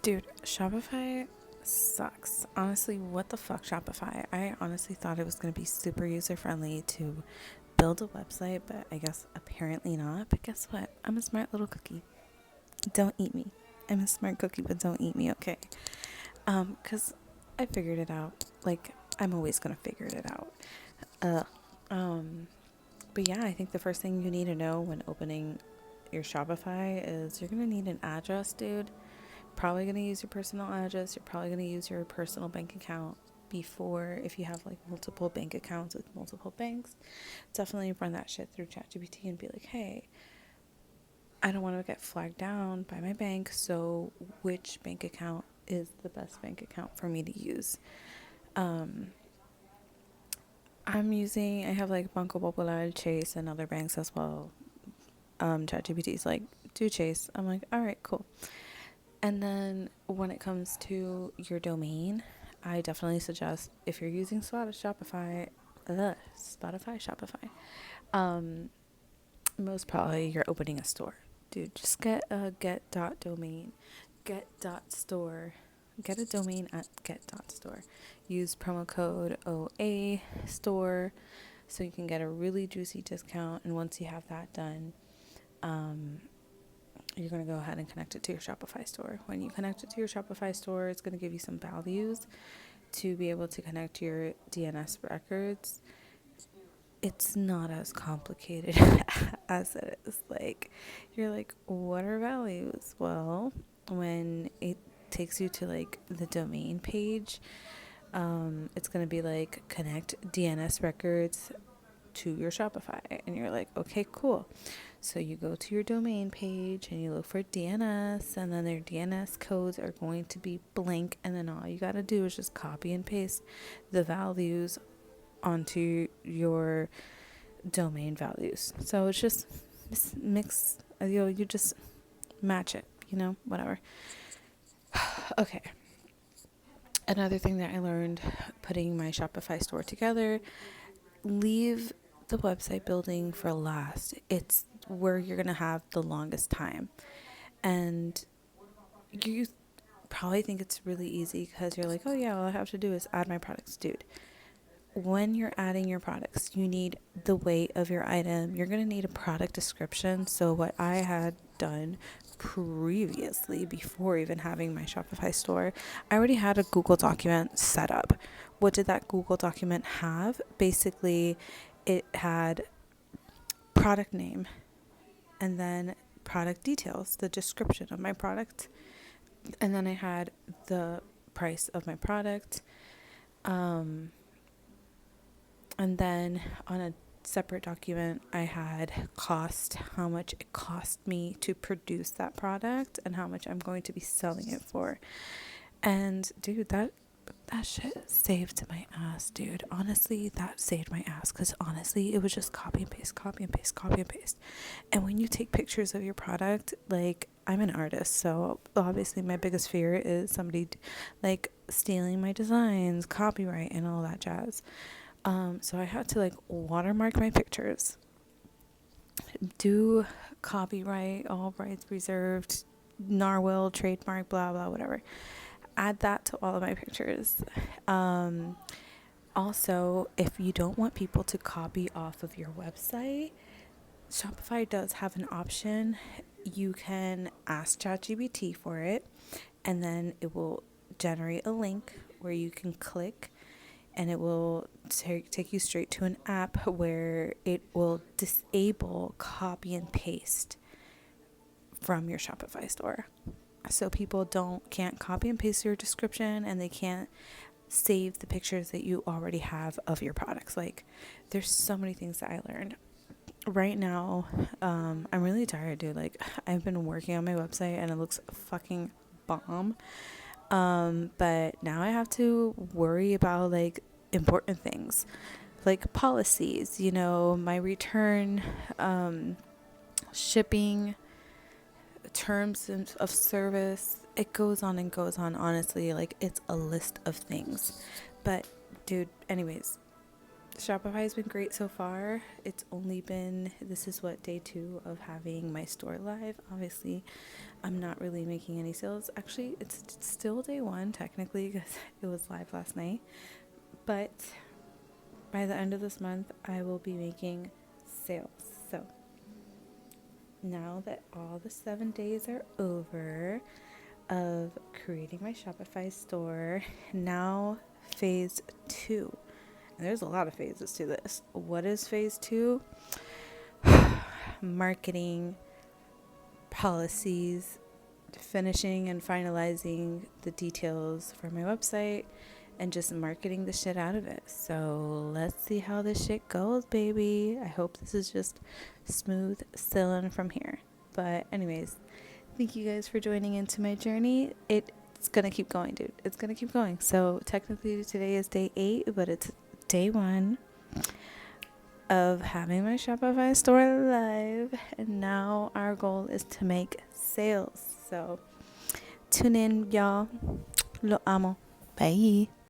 Dude, Shopify sucks. Honestly, what the fuck, Shopify? I honestly thought it was going to be super user friendly to build a website, but I guess apparently not. But guess what? I'm a smart little cookie. Don't eat me. I'm a smart cookie, but don't eat me, okay? Cause I figured it out. Like, I'm always gonna figure it out. Uh, um, but yeah, I think the first thing you need to know when opening your Shopify is you're gonna need an address, dude. Probably going to use your personal address. You're probably going to use your personal bank account before, if you have like multiple bank accounts with multiple banks. Definitely run that shit through ChatGPT and be like, hey, I don't want to get flagged down by my bank, so which bank account is the best bank account for me to use? um I have like Banco Popular, Chase, and other banks as well. ChatGPT is like, do Chase. I'm like, all right, cool. And then when it comes to your domain, I definitely suggest, if you're using Shopify, most probably you're opening a store. Dude, just get a get.domain, get.store, get a domain at get.store. Use promo code OA store so you can get a really juicy discount. And once you have that done, you're going to go ahead and connect it to your Shopify store. When you connect it to your Shopify store, it's going to give you some values to be able to connect to your DNS records. It's not as complicated as it is. Like, you're like, what are values? Well, when it takes you to like the domain page, it's going to be like connect DNS records to your Shopify. And you're like, okay, cool. So you go to your domain page and you look for DNS, and then their DNS codes are going to be blank. And then all you got to do is just copy and paste the values onto your domain values. So it's just mix, you just match it, whatever. Okay. Another thing that I learned putting my Shopify store together, leave the website building for last. It's where you're going to have the longest time. And you probably think it's really easy because you're like, oh yeah, all I have to do is add my products. Dude, when you're adding your products, you need the weight of your item. You're going to need a product description. So what I had done previously, before even having my Shopify store, I already had a Google document set up. What did that Google document have? Basically, it had product name and then product details, the description of my product, and then I had the price of my product, and then on a separate document I had cost, how much it cost me to produce that product and how much I'm going to be selling it for. And dude, that shit saved my ass, dude. Honestly, that saved my ass, because honestly, it was just copy and paste, copy and paste, copy and paste. And when you take pictures of your product, like, I'm an artist, so obviously my biggest fear is somebody like stealing my designs, copyright, and all that jazz. So I had to like watermark my pictures, do copyright, all rights reserved, Narwhal, trademark, blah blah, whatever. Add that to all of my pictures. Also, if you don't want people to copy off of your website, Shopify does have an option. You can ask ChatGPT for it, and then it will generate a link where you can click, and it will take you straight to an app where it will disable copy and paste from your Shopify store. So people can't copy and paste your description, and they can't save the pictures that you already have of your products. Like, there's so many things that I learned. Right now, I'm really tired, dude. Like, I've been working on my website and it looks fucking bomb. But now I have to worry about like important things, like policies, my return, shipping, terms of service. It goes on and goes on. Honestly, like, it's a list of things. But dude, anyways, Shopify has been great so far. This is what, day 2 of having my store live. Obviously, I'm not really making any sales. Actually, it's still day 1 technically because it was live last night. But by the end of this month, I will be making sales. So now that all the 7 days are over of creating my Shopify store, now phase 2. And there's a lot of phases to this. What is phase 2? Marketing, policies, finishing and finalizing the details for my website, and just marketing the shit out of it. So let's see how this shit goes, baby. I hope this is just smooth sailing from here. But anyways, thank you guys for joining into my journey. It's gonna keep going, dude. It's gonna keep going. So technically today is day 8, but it's day 1 of having my Shopify store live, and now our goal is to make sales. So tune in, y'all. Lo amo. Bye.